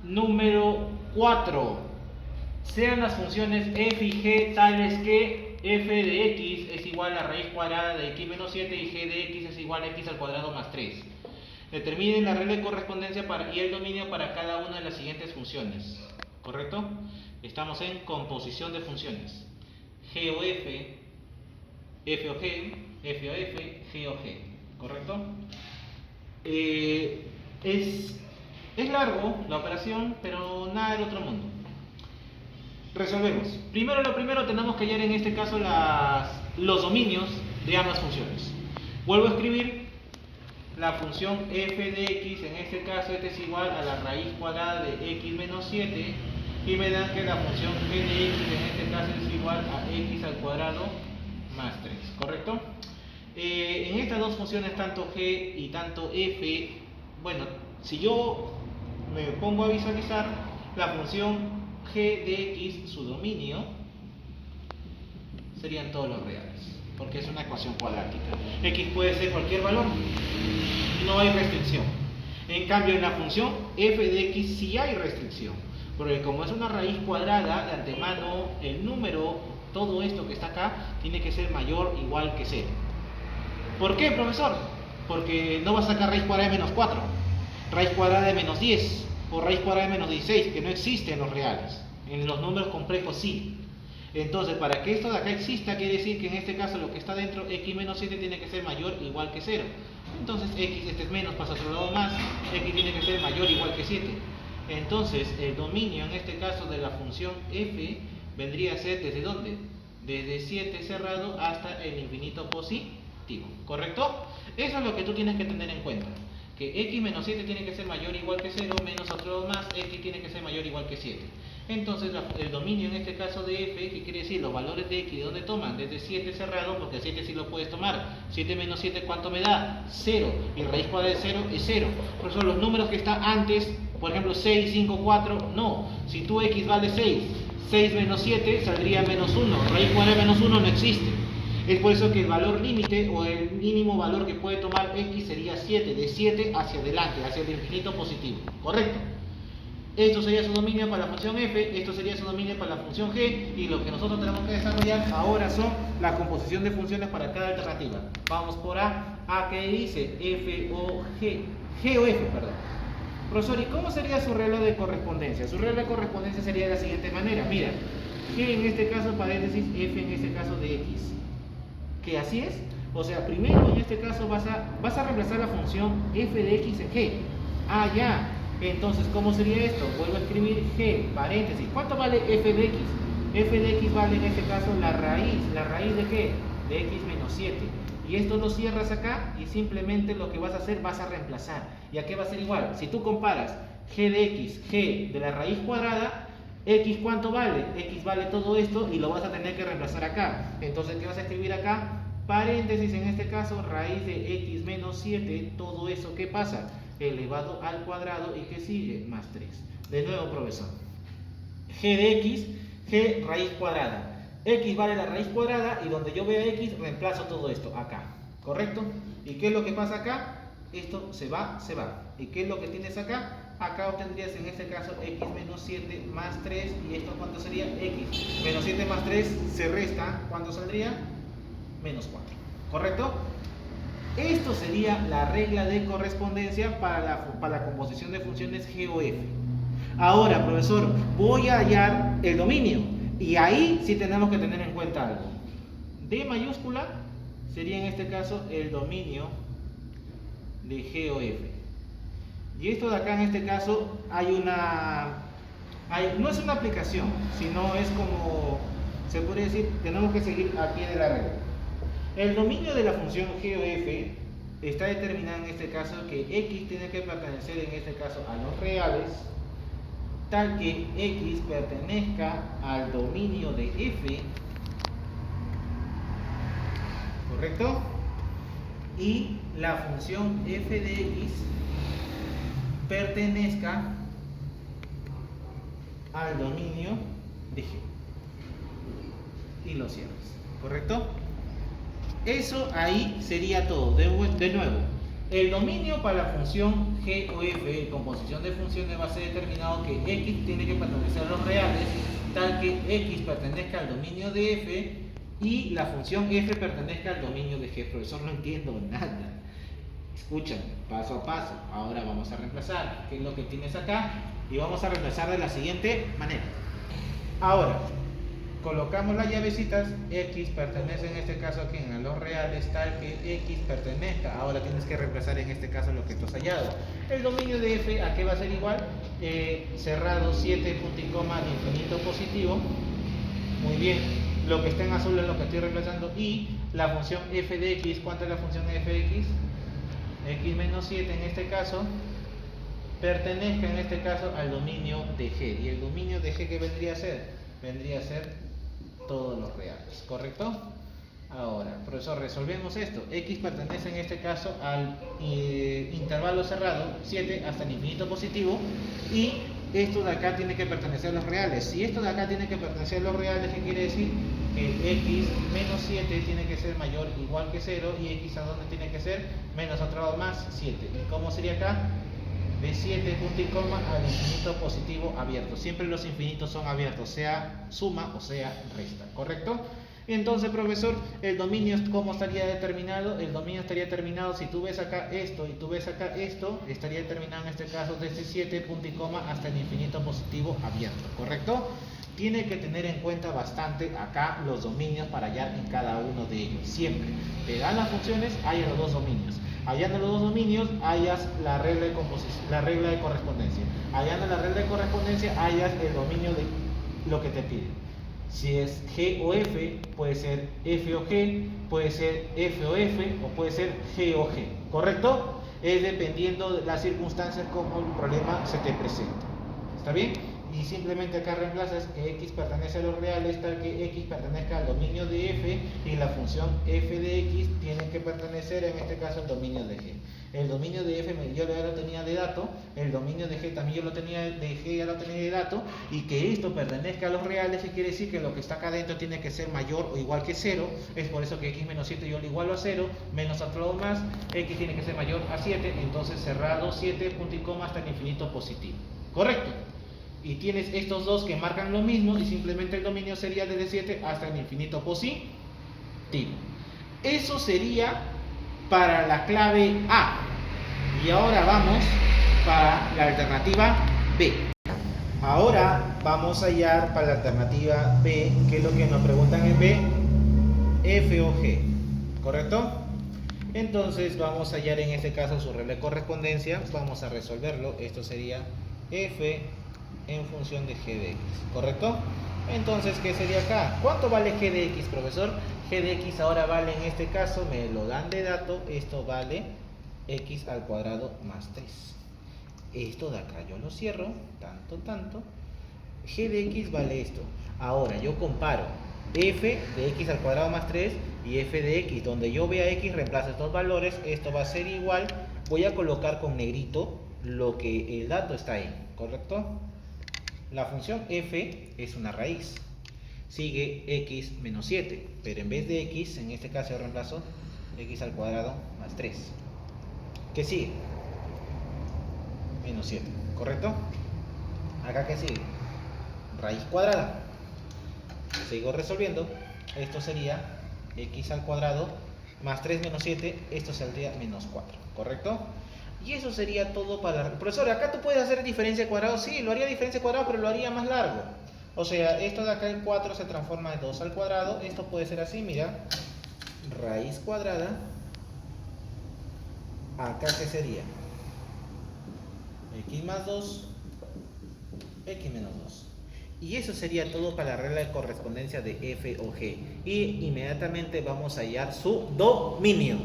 número 4. Sean las funciones f y g tales que f de x es igual a raíz cuadrada de x menos 7 y g de x es igual a x al cuadrado más 3. Determinen la regla de correspondencia y el dominio para cada una de las siguientes funciones. ¿Correcto? Estamos en composición de funciones. G o f, f o g, f o f, g o g. ¿Correcto? Es largo la operación, pero nada del otro mundo. Resolvemos. Lo primero tenemos que hallar en este caso los dominios de ambas funciones. Vuelvo a escribir la función f de x, en este caso este es igual a la raíz cuadrada de x menos 7 y me dan que la función g de x en este caso es igual a x al cuadrado más 3, ¿correcto? En estas dos funciones, tanto g y tanto f, bueno, si yo me pongo a visualizar la función g de x, su dominio serían todos los reales, porque es una ecuación cuadrática. X puede ser cualquier valor, no hay restricción. En cambio, en la función f de x sí hay restricción, porque como es una raíz cuadrada, de antemano el número, todo esto que está acá, tiene que ser mayor o igual que 0. ¿Por qué, profesor? Porque no vas a sacar raíz cuadrada de menos 4, raíz cuadrada de menos 10 o raíz cuadrada de menos 16, que no existe en los reales. En los números complejos sí. Entonces, para que esto de acá exista, quiere decir que en este caso lo que está dentro, x menos 7, tiene que ser mayor o igual que 0. Entonces, x, este es menos, pasa a otro lado más, x tiene que ser mayor o igual que 7. Entonces, el dominio en este caso de la función f vendría a ser ¿desde dónde? Desde 7 cerrado hasta el infinito positivo. ¿Correcto? Eso es lo que tú tienes que tener en cuenta. Que x menos 7 tiene que ser mayor o igual que 0, menos otro lado más, x tiene que ser mayor o igual que 7. Entonces el dominio en este caso de f, que quiere decir los valores de x, ¿de dónde toman? Desde 7 cerrado, porque 7 sí lo puedes tomar. 7 menos 7, ¿cuánto me da? 0. Y raíz cuadrada de 0 es 0. Por eso los números que están antes, por ejemplo 6, 5, 4, no. Si tu x vale 6, 6 menos 7 saldría menos 1. Raíz cuadrada de menos 1 no existe. Es por eso que el valor límite o el mínimo valor que puede tomar x sería 7, de 7 hacia adelante, hacia el infinito positivo. ¿Correcto? Esto sería su dominio para la función f, esto sería su dominio para la función g, y lo que nosotros tenemos que desarrollar ahora son la composición de funciones para cada alternativa. Vamos por A. A, ¿qué dice? F o G. G o F, perdón. Profesor, ¿y cómo sería su regla de correspondencia? Su regla de correspondencia sería de la siguiente manera. Mira, G en este caso paréntesis, F en este caso de X. ¿Que así es? O sea, primero en este caso vas a reemplazar la función f de x en g. Ah, ya. Entonces, ¿cómo sería esto? Vuelvo a escribir g, paréntesis. ¿Cuánto vale f de x? F de x vale en este caso la raíz. ¿La raíz de qué? De x menos 7. Y esto lo cierras acá y simplemente lo que vas a hacer, vas a reemplazar. ¿Y a qué va a ser igual? Si tú comparas g de x, g de la raíz cuadrada, x ¿cuánto vale? X vale todo esto y lo vas a tener que reemplazar acá. Entonces, ¿qué vas a escribir acá? Paréntesis, en este caso, raíz de x menos 7, todo eso, ¿qué pasa? Elevado al cuadrado, ¿y qué sigue? Más 3. De nuevo, profesor. G de x, g raíz cuadrada. X vale la raíz cuadrada y donde yo vea x, reemplazo todo esto acá. ¿Correcto? ¿Y qué es lo que pasa acá? Esto se va, se va. ¿Y qué es lo que tienes acá? Acá obtendrías en este caso x menos 7 más 3. ¿Y esto cuánto sería? X menos 7 más 3 se resta. ¿Cuánto saldría? Menos 4. ¿Correcto? Esto sería la regla de correspondencia para la composición de funciones g o f. Ahora, profesor, voy a hallar el dominio. Y ahí sí tenemos que tener en cuenta algo. D mayúscula sería en este caso el dominio de g o f. Y esto de acá en este caso no es una aplicación, sino es como, se puede decir, tenemos que seguir al pie de la regla. El dominio de la función g o f está determinado en este caso que x tiene que pertenecer en este caso a los reales, tal que x pertenezca al dominio de f, ¿correcto? Y la función f de x pertenezca al dominio de g. Y lo cierras, ¿correcto? Eso ahí sería todo. De nuevo, El dominio para la función g o f en composición de funciones va a ser determinado que x tiene que pertenecer a los reales, tal que x pertenezca al dominio de f y la función f pertenezca al dominio de g. Profesor, no entiendo nada. Escuchen, paso a paso. Ahora vamos a reemplazar qué es lo que tienes acá y vamos a reemplazar de la siguiente manera. Ahora, colocamos las llavecitas, x pertenece en este caso aquí a los reales, tal que x pertenezca. Ahora tienes que reemplazar en este caso lo que tú has hallado. El dominio de f, ¿a qué va a ser igual? Cerrado 7 punto y coma de infinito positivo. Muy bien, lo que está en azul es lo que estoy reemplazando. Y la función f de x, ¿cuánto es la función f de x? X menos 7 en este caso pertenezca en este caso al dominio de g. ¿Y el dominio de g qué vendría a ser? Vendría a ser todos los reales, ¿correcto? Ahora, profesor, resolvemos esto. X pertenece en este caso al intervalo cerrado 7 hasta el infinito positivo, y esto de acá tiene que pertenecer a los reales. Si esto de acá tiene que pertenecer a los reales, ¿qué quiere decir? Que x menos 7 tiene que ser mayor o igual que 0, y x a dónde tiene que ser menos otro lado más 7. ¿Y cómo sería acá? De 7 punto y coma al infinito positivo abierto. Siempre los infinitos son abiertos, sea suma o sea resta, ¿correcto? Entonces, profesor, el dominio, ¿cómo estaría determinado? El dominio estaría determinado, si tú ves acá esto y tú ves acá esto, estaría determinado en este caso desde 7 punto y coma hasta el infinito positivo abierto, ¿correcto? Tiene que tener en cuenta bastante acá los dominios para hallar en cada uno de ellos. Siempre te dan las funciones, hay los dos dominios. Hallando los dos dominios, hallas la regla de composición, la regla de correspondencia. Hallando la regla de correspondencia, hallas el dominio de lo que te pide. Si es G o F, puede ser F o G, puede ser F o F, o puede ser G o G, ¿correcto? Es dependiendo de las circunstancias como el problema se te presenta. ¿Está bien? Y simplemente acá reemplazas que x pertenece a los reales, tal que x pertenezca al dominio de f, y la función f de x tiene que pertenecer en este caso al dominio de g. El dominio de f yo ya lo tenía de dato, el dominio de g también yo lo tenía de g, ya lo tenía de dato, y que esto pertenezca a los reales, ¿qué quiere decir? Que lo que está acá adentro tiene que ser mayor o igual que 0. Es por eso que x menos 7 yo lo igualo a 0, menos otro lado más, x tiene que ser mayor a 7, entonces cerrado 7 punto y coma hasta el infinito positivo, ¿correcto? Y tienes estos dos que marcan lo mismo, y simplemente el dominio sería desde 7 hasta el infinito positivo. Eso sería para la clave A. Y ahora vamos para la alternativa B. Ahora vamos a hallar para la alternativa B, que es lo que nos preguntan en B, F o G, ¿correcto? Entonces vamos a hallar en este caso su regla de correspondencia. Vamos a resolverlo. Esto sería F en función de g de x, ¿correcto? Entonces, ¿qué sería acá? ¿Cuánto vale g de x, profesor? G de x ahora vale, en este caso, me lo dan de dato, esto vale x al cuadrado más 3. Esto de acá yo lo cierro, tanto. G de x vale esto. Ahora yo comparo f de x al cuadrado más 3 y f de x. Donde yo vea x, reemplazo estos valores, esto va a ser igual. Voy a colocar con negrito lo que el dato está ahí, ¿correcto? La función f es una raíz, sigue x menos 7, pero en vez de x, en este caso yo reemplazo x al cuadrado más 3. ¿Qué sigue? Menos 7, ¿correcto? Acá ¿qué sigue? Raíz cuadrada. Sigo resolviendo. Esto sería x al cuadrado más 3 menos 7, esto saldría menos 4, ¿correcto? Y eso sería todo para... Profesor, acá tú puedes hacer diferencia de cuadrado. Sí, lo haría diferencia de cuadrado, pero lo haría más largo. O sea, esto de acá, el 4 se transforma en 2 al cuadrado. Esto puede ser así, mira. Raíz cuadrada. Acá, ¿qué sería? X más 2, x menos 2. Y eso sería todo para la regla de correspondencia de f o g. Y inmediatamente vamos a hallar su dominio.